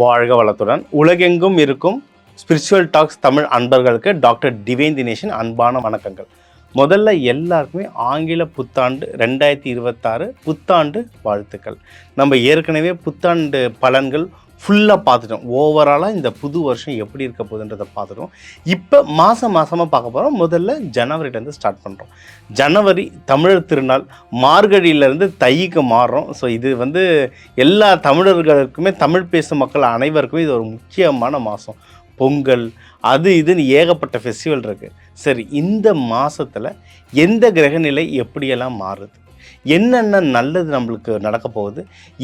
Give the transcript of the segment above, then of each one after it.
வாழ்க வளத்துடன் உலகெங்கும் இருக்கும் ஸ்பிரிச்சுவல் டாக்ஸ் தமிழ் அன்பர்களுக்கு டாக்டர் டிவைன் தினேஷன் அன்பான வணக்கங்கள். முதல்ல எல்லாருக்குமே ஆங்கில புத்தாண்டு 2026 புத்தாண்டு வாழ்த்துக்கள். நம்ம ஏற்கனவே புத்தாண்டு பலன்கள் ஃபுல்லாக பார்த்துட்டோம். ஓவராலாக இந்த புது வருஷம் எப்படி இருக்க போகுதுன்றதை பார்த்துட்டோம். இப்போ மாதமாக பார்க்க போகிறோம். முதல்ல ஜனவரிலேருந்து ஸ்டார்ட் பண்ணுறோம். ஜனவரி தமிழர் திருநாள், மார்கழியிலேருந்து தைக்கு மாறுறோம். ஸோ இது எல்லா தமிழர்களுக்குமே, தமிழ் பேசும் மக்கள் அனைவருக்குமே இது ஒரு முக்கியமான மாதம். பொங்கல் அது இதுன்னு ஏகப்பட்ட ஃபெஸ்டிவல் இருக்குது. சரி, இந்த மாதத்தில் எந்த கிரகநிலை எப்படியெல்லாம் மாறுது, என்னென்ன நல்லது நம்மளுக்கு நடக்க போகுது,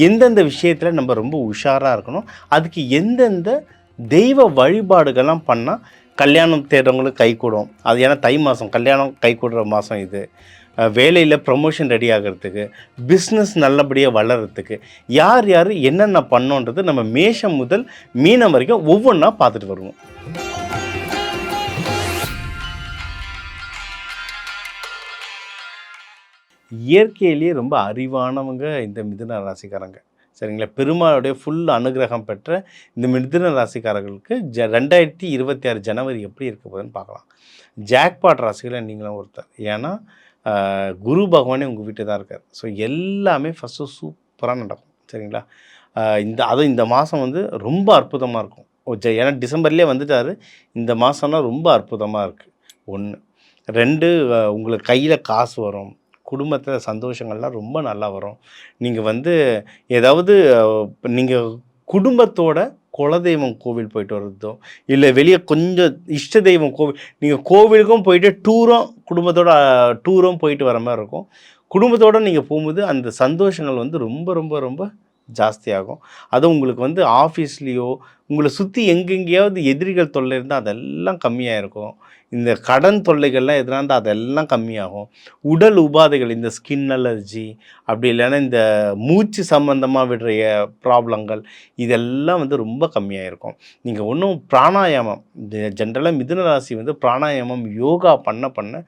எந்தெந்த விஷயத்தில் நம்ம ரொம்ப உஷாராக இருக்கணும், அதுக்கு எந்தெந்த தெய்வ வழிபாடுகள்லாம் பண்ணால் கல்யாணம் தேடுறவங்களுக்கு கை கூடும். அது ஏன்னா தை மாதம் கல்யாணம் கை கூடுற மாதம் இது. வேலையில் ப்ரமோஷன் ரெடி ஆகிறதுக்கு, பிஸ்னஸ் நல்லபடியாக வளர்கிறதுக்கு யார் யார் என்னென்ன பண்ணோன்றது நம்ம மேஷம் முதல் மீனம் வரைக்கும் ஒவ்வொன்றா பார்த்துட்டு வருவோம். இயற்கையிலேயே ரொம்ப அறிவானவங்க இந்த மிதுன ராசிக்காரங்க, சரிங்களா? பெருமாளுடைய ஃபுல் அனுகிரகம் பெற்ற இந்த மிதுன ராசிக்காரர்களுக்கு 2026 ஜனவரி எப்படி இருக்க போகுதுன்னு பார்க்கலாம். ஜாக்பாட் ராசியில் நீங்களும் ஒருத்தர். ஏன்னா குரு பகவானே உங்கள் வீட்டு தான் இருக்கார். ஸோ எல்லாமே ஃபஸ்ட்டு சூப்பராக நடக்கும், சரிங்களா? அதுவும் இந்த மாதம் ரொம்ப அற்புதமாக இருக்கும். ஏன்னா டிசம்பர்லேயே வந்துட்டார். இந்த மாதம்லாம் ரொம்ப அற்புதமாக இருக்குது. 1 2 உங்களுக்கு கையில் காசு வரும். குடும்பத்தில் சந்தோஷங்கள்லாம் ரொம்ப நல்லா வரும். நீங்கள் ஏதாவது நீங்கள் குடும்பத்தோட குலதெய்வம் கோவில் போயிட்டு வர்றதோ, இல்லை வெளியே கொஞ்சம் இஷ்ட தெய்வம் கோவில், நீங்கள் கோவிலுக்கும் போயிட்டு குடும்பத்தோட டூரும் போயிட்டு வர மாதிரி இருக்கும். குடும்பத்தோடு நீங்கள் போகும்போது அந்த சந்தோஷங்கள் ரொம்ப ரொம்ப ரொம்ப ஜாஸ்தியாகும். அதுவும் உங்களுக்கு ஆஃபீஸ்லேயோ உங்களை சுற்றி எங்கெங்கேயாவது எதிரிகள் தொல்லை இருந்தால் அதெல்லாம் கம்மியாக இருக்கும். இந்த கடன் தொல்லைகள்லாம் எதுனா இருந்தால் அதெல்லாம் கம்மியாகும். உடல் உபாதைகள், இந்த ஸ்கின் அலர்ஜி, அப்படி இல்லைன்னா இந்த மூச்சு சம்மந்தமாக விடுற ப்ராப்ளங்கள், இதெல்லாம் ரொம்ப கம்மியாக இருக்கும். நீங்கள் ஒன்றும் பிராணாயாமம், ஜென்ரலாக மிதுன ராசி பிராணாயாமம் யோகா பண்ண பண்ண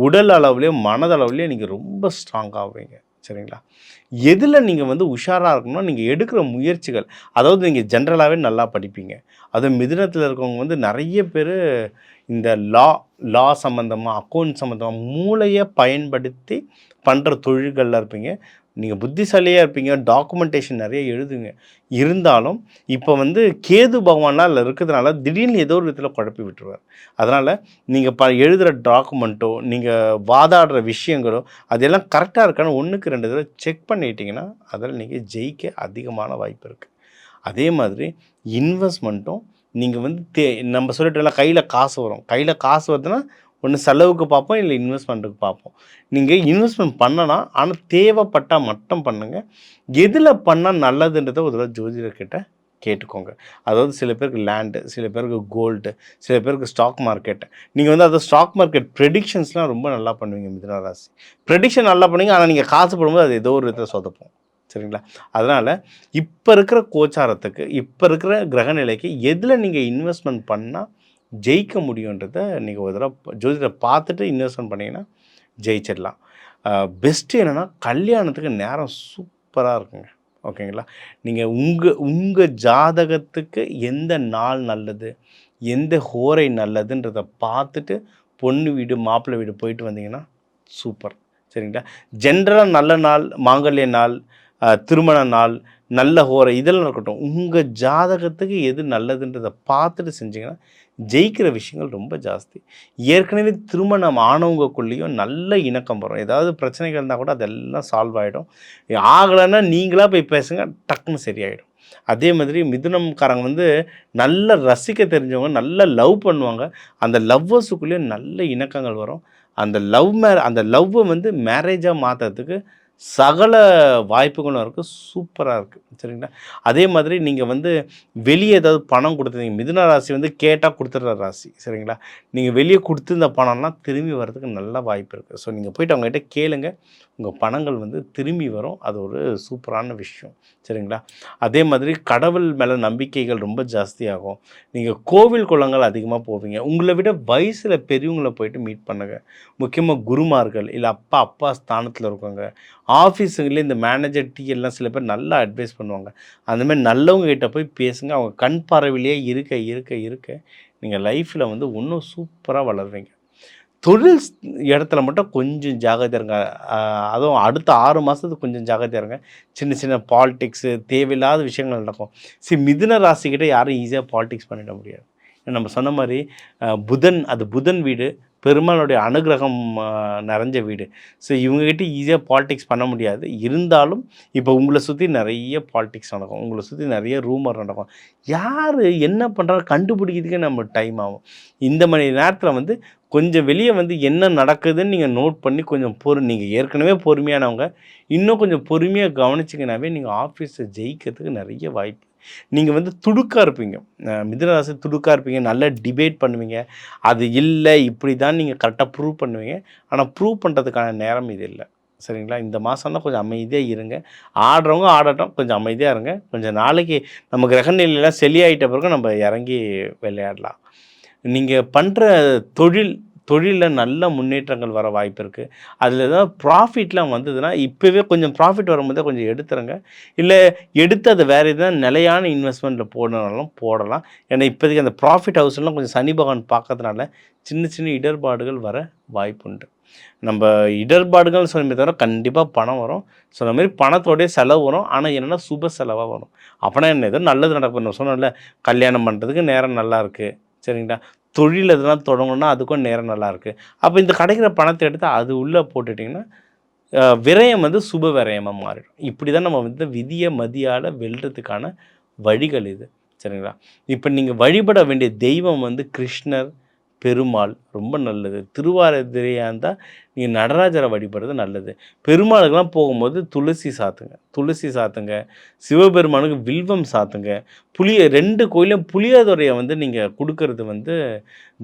உடல் அளவுலேயும் மனதளவுலேயும் நீங்கள் ரொம்ப ஸ்ட்ராங்காகுவீங்க, சரிங்களா? எதில் நீங்கள் உஷாராக இருக்கணும்னா, நீங்கள் எடுக்கிற முயற்சிகள், அதாவது நீங்கள் ஜென்ரலாகவே நல்லா படிப்பீங்க. அதுவும் மிதுனத்தில் இருக்கவங்க நிறைய பேர் இந்த லா சம்மந்தமாக, அக்கௌண்ட் சம்மந்தமாக மூளையை பயன்படுத்தி பண்ணுற தொழில்களில் இருப்பீங்க. நீங்கள் புத்திசாலியாக இருப்பீங்க, டாக்குமெண்டேஷன் நிறைய எழுதுங்க. இருந்தாலும் இப்போ கேது பகவான்லாம் அதில் இருக்கிறதுனால திடீர்னு ஏதோ ஒரு விதத்தில் குழப்பி விட்டுருவார். அதனால் நீங்கள் எழுதுகிற டாக்குமெண்ட்டோ, நீங்கள் வாதாடுற விஷயங்களோ, அதெல்லாம் கரெக்டாக இருக்கான்னு 1க்கு 2 தடவை செக் பண்ணிட்டீங்கன்னா அதில் நீங்கள் ஜெயிக்க அதிகமான வாய்ப்பு இருக்குது. அதே மாதிரி இன்வெஸ்ட்மெண்ட்டும் நீங்கள் நம்ம சொல்லிட்டோம்ல, கையில் காசு வரும். கையில் காசு வருதுன்னா ஒன்று செலவுக்கு பார்ப்போம், இல்லை இன்வெஸ்ட்மெண்ட்டுக்கு பார்ப்போம். நீங்கள் இன்வெஸ்ட்மெண்ட் பண்ணலாம், ஆனால் தேவைப்பட்டால் மட்டும் பண்ணுங்கள். எதில் பண்ணால் நல்லதுன்றதை ஒரு தடவை ஜோதிடர்கிட்ட கேட்டுக்கோங்க. அதாவது சில பேருக்கு லேண்டு, சில பேருக்கு கோல்டு, சில பேருக்கு ஸ்டாக் மார்க்கெட். நீங்கள் அந்த ஸ்டாக் மார்க்கெட் ப்ரெடிக்ஷன்ஸ்லாம் ரொம்ப நல்லா பண்ணுவீங்க மிதுன ராசி. ப்ரெடிக்ஷன் நல்லா பண்ணுவீங்க, ஆனால் நீங்கள் காசு போடும்போது அது ஏதோ ஒரு விதத்தில் சொதப்போம், சரிங்களா? அதனால் இப்போ இருக்கிற கோச்சாரத்துக்கு, இப்போ இருக்கிற கிரகநிலைக்கு எதில் நீங்கள் இன்வெஸ்ட்மெண்ட் பண்ணால் ஜெயிக்க முடியுன்றதை நீங்கள் ஒரு தடவை ஜோதிடரை பார்த்துட்டு இன்வெஸ்ட்மெண்ட் பண்ணிங்கன்னா ஜெயிச்சிடலாம். பெஸ்ட்டு என்னென்னா, கல்யாணத்துக்கு நேரம் சூப்பராக இருக்குங்க, ஓகேங்களா? நீங்கள் உங்கள் ஜாதகத்துக்கு எந்த நாள் நல்லது, எந்த ஹோரை நல்லதுன்றதை பார்த்துட்டு பொண்ணு வீடு மாப்பிள்ளை வீடு போயிட்டு வந்தீங்கன்னா சூப்பர், சரிங்களா? ஜென்ரலாக நல்ல நாள், மாங்கல்ய நாள், திருமண நாள், நல்ல ஹோரை இதெல்லாம் இருக்கட்டும். உங்கள் ஜாதகத்துக்கு எது நல்லதுன்றதை பார்த்துட்டு செஞ்சிங்கன்னா ஜெயிக்கிற விஷயங்கள் ரொம்ப ஜாஸ்தி. ஏற்கனவே திருமணம் ஆனவங்கக்குள்ளேயும் நல்ல இணக்கம் வரும். ஏதாவது பிரச்சனைகள் இருந்தால் கூட அதெல்லாம் சால்வ் ஆகிடும். ஆகலைன்னா நீங்களாக போய் பேசுங்க, டக்குன்னு சரியாயிடும். அதே மாதிரி மிதுனம்காரங்க நல்ல ரசிக்க தெரிஞ்சவங்க, நல்ல லவ் பண்ணுவாங்க. அந்த லவ்வர்ஸுக்குள்ளேயும் நல்ல இணக்கங்கள் வரும். அந்த லவ்வை மேரேஜாக மாற்றுறதுக்கு சகல வாய்ப்புகளும் இருக்குது. சூப்பராக இருக்குது, சரிங்களா? அதே மாதிரி நீங்கள் வெளியே ஏதாவது பணம் கொடுத்துருந்தீங்க, மிதுன ராசி கேட்டால் கொடுத்துட்ற ராசி, சரிங்களா? நீங்கள் வெளியே கொடுத்துருந்த பணம்லாம் திரும்பி வர்றதுக்கு நல்ல வாய்ப்பு இருக்குது. ஸோ நீங்கள் போய்ட்டு அவங்ககிட்ட கேளுங்க, உங்கள் பணங்கள் திரும்பி வரும். அது ஒரு சூப்பரான விஷயம், சரிங்களா? அதே மாதிரி கடவுள் மேலே நம்பிக்கைகள் ரொம்ப ஜாஸ்தியாகும். நீங்கள் கோவில் குளங்கள் அதிகமாக போவீங்க. உங்களை விட வயசில் பெரியவங்களை போயிட்டு மீட் பண்ணுங்கள். முக்கியமாக குருமார்கள், இல்லை அப்பா ஸ்தானத்தில் இருக்கவங்க, ஆஃபீஸுங்களே இந்த மேனேஜர் எல்லாம் சில பேர் நல்லா அட்வைஸ் பண்ணுவாங்க. அந்த மாரி நல்லவங்க கிட்ட போய் பேசுங்க. அவங்க கண் பார்வையிலேயே இருக்க இருக்க இருக்க நீங்கள் லைஃப்பில் வந்து இன்னும் சூப்பராக வளருவீங்க. தொழில் இடத்துல மட்டும் கொஞ்சம் ஜாக்கிரதையா இருங்க. அதுவும் அடுத்த 6 மாதத்துக்கு கொஞ்சம் ஜாக்கிரதையா இருங்க. சின்ன சின்ன பாலிடிக்ஸு தேவையில்லாத விஷயங்கள் நடக்கும். மிதுன ராசிக்கிட்ட யாரும் ஈஸியாக பாலிடிக்ஸ் பண்ணிட முடியாது. நம்ம சொன்ன மாரி புதன் வீடு, பெருமாளுடைய அனுகிரகம் நிறைஞ்ச வீடு. இவங்ககிட்ட ஈஸியாக பாலிடிக்ஸ் பண்ண முடியாது. இருந்தாலும் இப்போ உங்களை சுற்றி நிறைய பாலிடிக்ஸ் நடக்கும். உங்களை சுற்றி நிறைய ரூமர் நடக்கும். யார் என்ன பண்ணுறாரு கண்டுபிடிக்கிறதுக்கே நம்ம டைம் ஆகும். இந்த மணி நேரத்தில் வந்து கொஞ்சம் வெளியே வந்து என்ன நடக்குதுன்னு நீங்கள் நோட் பண்ணி கொஞ்சம் நீங்கள் ஏற்கனவே பொறுமையானவங்க, இன்னும் கொஞ்சம் பொறுமையாக கவனிச்சிங்கனாவே நீங்கள் ஆஃபீஸில் ஜெயிக்கிறதுக்கு நிறைய வாய்ப்பு. நீங்கள் வந்து துடுக்காக இருப்பீங்க. மிதுனராசி துடுக்காக இருப்பீங்க. நல்லா டிபேட் பண்ணுவீங்க. அது இல்லை இப்படி தான் நீங்கள் கரெக்டாக ப்ரூவ் பண்ணுவீங்க. ஆனால் ப்ரூவ் பண்ணுறதுக்கான நேரம் இது இல்லை. சரிங்களா? இந்த மாதம்லாம் கொஞ்சம் அமைதியாக இருங்க. ஆடுறவங்க ஆடட்டும், கொஞ்சம் அமைதியாக இருங்க. கொஞ்சம் நாளைக்கு நம்ம கிரகநிலையெல்லாம் செழியாயிட்ட பிறகு நம்ம இறங்கி விளையாடலாம். நீங்கள் பண்ணுற தொழிலில் நல்ல முன்னேற்றங்கள் வர வாய்ப்பு இருக்குது. அதில் ஏதாவது ப்ராஃபிட்லாம் வந்ததுன்னா இப்போவே கொஞ்சம் ப்ராஃபிட் வரும்போதே கொஞ்சம் எடுத்துருங்க. இல்லை எடுத்து அதை வேறு எதாவது நிலையான இன்வெஸ்ட்மெண்ட்டில் போடனாலும் போடலாம். ஏன்னா இப்போதைக்கு அந்த ப்ராஃபிட் ஹவுஸ்லாம் கொஞ்சம் சனி பகவான் பார்க்கறதுனால சின்ன சின்ன இடர்பாடுகள் வர வாய்ப்புண்டு. நம்ம இடர்பாடுகள் சொன்னமே தவிர கண்டிப்பாக பணம் வரும். சொன்ன மாதிரி பணத்தோடைய செலவு வரும். ஆனால் என்னென்னா சுப செலவாக வரும். அப்போனா என்ன ஏதோ நல்லது நடக்கும். நான் சொன்னேன்ல, கல்யாணம் பண்ணுறதுக்கு நேரம் நல்லா இருக்குது. சரிங்களா? தொழில் எதனால் தொடங்கணும்னா அதுக்கும் நேரம் நல்லாயிருக்கு. அப்போ இந்த கிடைக்கிற பணத்தை எடுத்து அது உள்ளே போட்டுட்டிங்கன்னா விரயம் வந்து சுப விரயமாக மாறிடும். இப்படி தான் நம்ம வந்து விதியை மதியால் வெல்றதுக்கான வழிகள் இது. சரிங்களா? இப்போ நீங்கள் வழிபட வேண்டிய தெய்வம் வந்து கிருஷ்ணர், பெருமாள் ரொம்ப நல்லது. திருவாதிரையாக இருந்தால் நீங்கள் நடராஜரை வழிபடுறது நல்லது. பெருமாளுக்கெல்லாம் போகும்போது துளசி சாத்துங்க. சிவபெருமானுக்கு வில்வம் சாத்துங்க. 2 கோயிலும் புளியோதரையை வந்து நீங்கள் கொடுக்கறது வந்து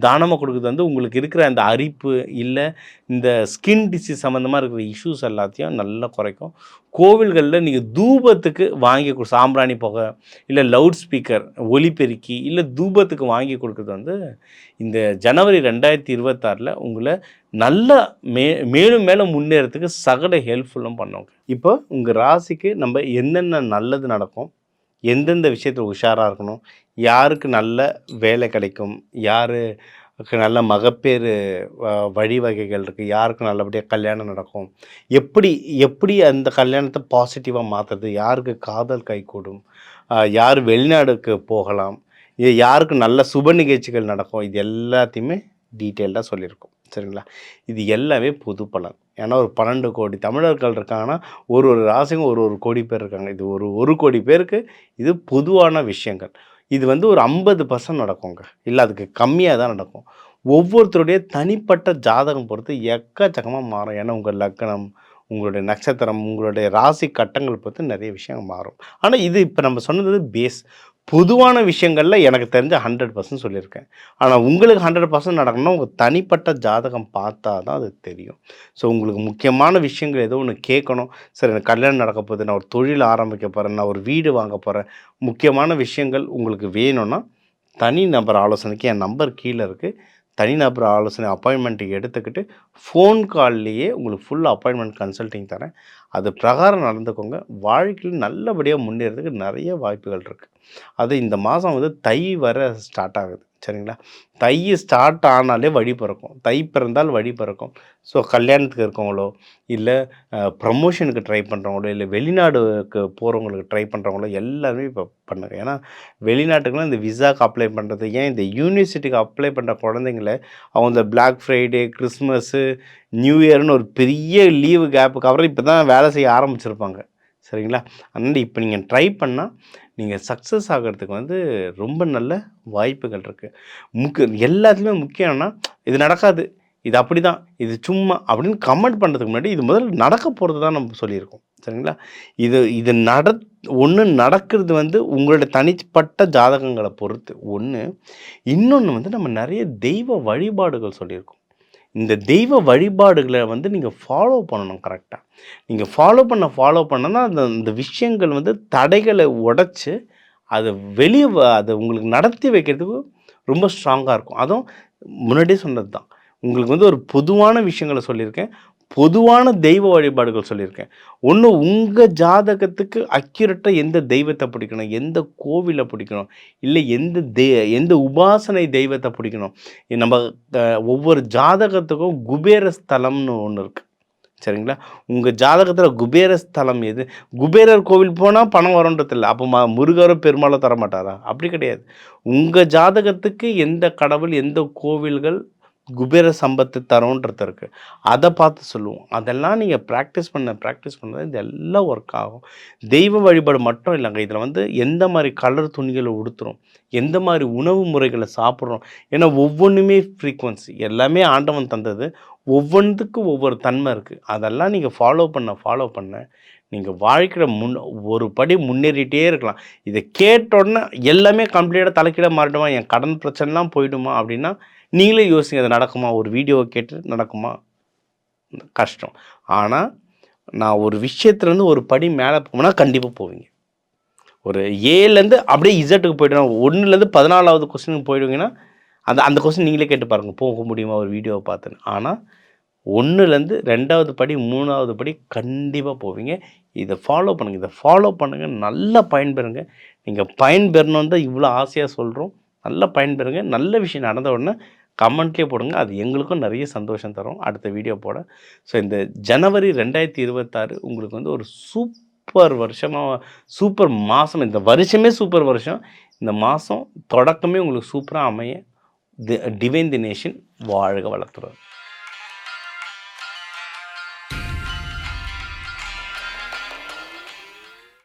தானமாக கொடுக்குறது வந்து உங்களுக்கு இருக்கிற அந்த அரிப்பு இல்லை இந்த ஸ்கின் டிசீஸ் சம்மந்தமாக இருக்கிற இஷ்யூஸ் எல்லாத்தையும் நல்லா குறைக்கும். கோவில்களில் நீங்கள் தூபத்துக்கு வாங்கி சாம்பிராணி புகை இல்லை லவுட் ஸ்பீக்கர் ஒலிபெருக்கி இல்லை தூபத்துக்கு வாங்கி கொடுக்குறது வந்து இந்த ஜனவரி 2026 உங்களை நல்லா மேலும் மேலும் முன்னேறதுக்கு சகல ஹெல்ப்ஃபுல்லும் பண்ணுவாங்க. இப்போ உங்கள் ராசிக்கு நம்ம என்னென்ன நல்லது நடக்கும், எந்தெந்த விஷயத்தில் உஷாராக இருக்கணும், யாருக்கு நல்ல வேலை கிடைக்கும், யாருக்கு நல்ல மகப்பேறு வழிவகைகள் இருக்குது, யாருக்கு நல்லபடியாக கல்யாணம் நடக்கும், எப்படி அந்த கல்யாணத்தை பாசிட்டிவாக மாற்றுறது, யாருக்கு காதல் கைகூடும், யார் வெளிநாடுக்கு போகலாம், யாருக்கு நல்ல சுப நிகழ்ச்சிகள் நடக்கும், இது எல்லாத்தையுமே டீட்டெயில்டாக சொல்லியிருக்கோம். சரிங்களா? இது எல்லாமே பொது பலன். ஏன்னா ஒரு 12 கோடி தமிழர்கள் இருக்காங்கன்னா ஒரு ராசிக்கும் ஒரு கோடி பேர் இருக்காங்க. இது ஒரு கோடி பேருக்கு இது பொதுவான விஷயங்கள். இது வந்து ஒரு 50% நடக்குங்க. இல்லை அதுக்கு கம்மியாக தான் நடக்கும். ஒவ்வொருத்தருடைய தனிப்பட்ட ஜாதகம் பொறுத்து எக்கச்சக்கமாக மாறும். ஏன்னா உங்கள் லக்னம், உங்களுடைய நட்சத்திரம், உங்களுடைய ராசி கட்டங்கள் பொறுத்து நிறைய விஷயங்கள் மாறும். ஆனால் இது இப்போ நம்ம சொன்னது பேஸ். பொதுவான விஷயங்களில் எனக்கு தெரிஞ்ச 100% சொல்லியிருக்கேன். ஆனால் உங்களுக்கு 100% நடக்கணும்னா உங்கள் தனிப்பட்ட ஜாதகம் பார்த்தா தான் அது தெரியும். உங்களுக்கு முக்கியமான விஷயங்கள் ஏதோ ஒன்று கேட்கணும். சரி, எனக்கு கல்யாணம் நடக்க போகுது, நான் ஒரு தொழில் ஆரம்பிக்க போகிறேன், நான் ஒரு வீடு வாங்க போகிறேன், முக்கியமான விஷயங்கள் உங்களுக்கு வேணும்னா தனி நபர் ஆலோசனைக்கு என் நம்பர் கீழே இருக்குது. தனிநபர் ஆலோசனை அப்பாயின்மெண்ட்டுக்கு எடுத்துக்கிட்டு ஃபோன் கால்லையே உங்களுக்கு ஃபுல் அப்பாயின்மெண்ட் கன்சல்ட்டிங் தரேன். அது பிரகாரம் நடந்துக்கோங்க. வாழ்க்கையில் நல்லபடியாக முன்னேறதுக்கு நிறைய வாய்ப்புகள் இருக்குது. அது இந்த மாதம் வந்து தை வர ஸ்டார்ட் ஆகுது. சரிங்களா? தை ஸ்டார்ட் ஆனாலே வழி பிறக்கும். தை பிறந்தால் வழி பிறக்கும். கல்யாணத்துக்கு இருக்கவங்களோ இல்லை ப்ரமோஷனுக்கு ட்ரை பண்ணுறவங்களோ இல்லை வெளிநாடுக்கு போகிறவங்களுக்கு ட்ரை பண்ணுறவங்களோ எல்லாருமே இப்போ பண்ணுங்க. ஏன்னா வெளிநாட்டுக்குலாம் இந்த விசாவுக்கு அப்ளை பண்ணுறது, ஏன் இந்த யூனிவர்சிட்டிக்கு அப்ளை பண்ணுற குழந்தைங்கள அவங்க இந்த பிளாக் ஃப்ரைடே, கிறிஸ்மஸ்ஸு, நியூ இயர்னு ஒரு பெரிய லீவு கேப்புக்கு அப்புறம் இப்போ தான் வேலை செய்ய ஆரம்பிச்சிருப்பாங்க. சரிங்களா? அதனால் இப்போ நீங்கள் ட்ரை பண்ணால் நீங்கள் சக்ஸஸ் ஆகிறதுக்கு வந்து ரொம்ப நல்ல வாய்ப்புகள் இருக்குது. எல்லாத்துலேயுமே முக்கியம்னா இது நடக்காது, இது அப்படி தான், இது சும்மா அப்படின்னு கமெண்ட் பண்ணுறதுக்கு முன்னாடி இது முதல்ல நடக்க போகிறது தான் நம்ம சொல்லியிருக்கோம். சரிங்களா? இது ஒன்று நடக்கிறது வந்து உங்களோட தனிப்பட்ட ஜாதகங்களை பொறுத்து ஒன்று. இன்னொன்று வந்து நம்ம நிறைய தெய்வ வழிபாடுகள் சொல்லியிருக்கோம். இந்த தெய்வ வழிபாடுகளை வந்து நீங்கள் ஃபாலோ பண்ணணும் கரெக்டாக. நீங்கள் ஃபாலோ பண்ணனா அந்த விஷயங்கள் வந்து தடைகளை உடைச்சி அதை வெளியே அதை உங்களுக்கு நடத்தி வைக்கிறதுக்கு ரொம்ப ஸ்ட்ராங்காக இருக்கும். அதுவும் முன்னாடியே சொன்னது தான். உங்களுக்கு வந்து ஒரு பொதுவான விஷயங்களை சொல்லியிருக்கேன். பொதுவான தெய்வ வழிபாடுகள் சொல்லியிருக்கேன். ஒண்ணு உங்க ஜாதகத்துக்கு அக்யூரேட்டா எந்த தெய்வத்த பிடிக்கணும், எந்த கோவில பிடிக்கணும், இல்ல எந்த உபாசனை தெய்வத்த பிடிக்கணும். நம்ம ஒவ்வொரு ஜாதகத்துக்கும் குபேர ஸ்தலம்னு ஒண்ணு இருக்கு. சரிங்களா? உங்க ஜாதகத்துல குபேர ஸ்தலம் எது? குபேரர் கோவில் போனா பணம் வரும்ன்றது இல்ல. அப்ப முருகரோ, பெருமாளோ தரமாட்டாரா? அப்படி கிடையாது. உங்க ஜாதகத்துக்கு எந்த கடவுள், எந்த கோவில்கள் குபேர சம்பத்து தரும்ன்றது இருக்கு. அத பார்த்து சொல்லுவோம். அதெல்லாம் நீங்க பிராக்டிஸ் பண்ணா இதெல்லாம் ஒர்க் ஆகும். தெய்வ வழிபாடு மட்டும் இல்லங்க. இதுல வந்து எந்த மாரி கலர் துணிகள உடுத்துறோம், எந்த மாரி உணவு முறைகள சாப்பிடுறோம். ஏன்னா ஒவ்வொன்னுமே ஃப்ரீக்வன்சி. எல்லாமே ஆண்டவன் தந்தது. ஒவ்வொன்துக்கும் ஒவ்வொரு தன்மை இருக்கு. அதெல்லாம் நீங்க ஃபாலோ பண்ண நீங்க வாழ்க்கையில ஒரு படி முன்னேறிட்டே இருக்கலாம். இத கேட்டோனே எல்லாமே கம்ப்ளீட்டா தலைகீழா மாறிடுமா? என் கடன் பிரச்சனைலாம் போயிடுமா? அப்படின்னா நீங்களே யோசிங்க. அது நடக்குமா? ஒரு வீடியோவ கேட்டு நடக்குமா? கஷ்டம். ஆனா, நான் ஒரு விஷயத்துலேருந்து ஒரு படி மேல போனா கண்டிப்பா போவீங்க. ஒரு ஏலேருந்து அப்படியே இசட்டுக்கு போய்ட்டோம். 1லேருந்து 14வது கொஸ்டினுக்கு போயிடுவீங்கன்னா, அந்த அந்த கொஸ்டின் நீங்களே கேட்டு பாருங்க. போக முடியுமா ஒரு வீடியோவ பார்த்துன்னு. ஆனா 1லேருந்து 2வது படி, 3வது படி கண்டிப்பா போவீங்க. இத ஃபாலோ பண்ணுங்க. நல்லா பயன்பெறுங்க. நீங்க பயன்பெறணும்னு தான் இவ்வளோ ஆசையா சொல்றோம். நல்லா பயன்பெறுங்க. நல்ல விஷயம் நடந்த உடனே கமெண்ட்லேயே போடுங்க. அது எங்களுக்கும் நிறைய சந்தோஷம் தரும். அடுத்த வீடியோ போட. ஸோ இந்த ஜனவரி 2026 உங்களுக்கு வந்து ஒரு சூப்பர் வருஷமா, சூப்பர் மாசம். இந்த வருஷமே சூப்பர் வருஷம். இந்த மாசம் தொடக்கமே உங்களுக்கு சூப்பரா அமைய டிவைன் தி நேஷன் வாழ்க வளத்துடன்.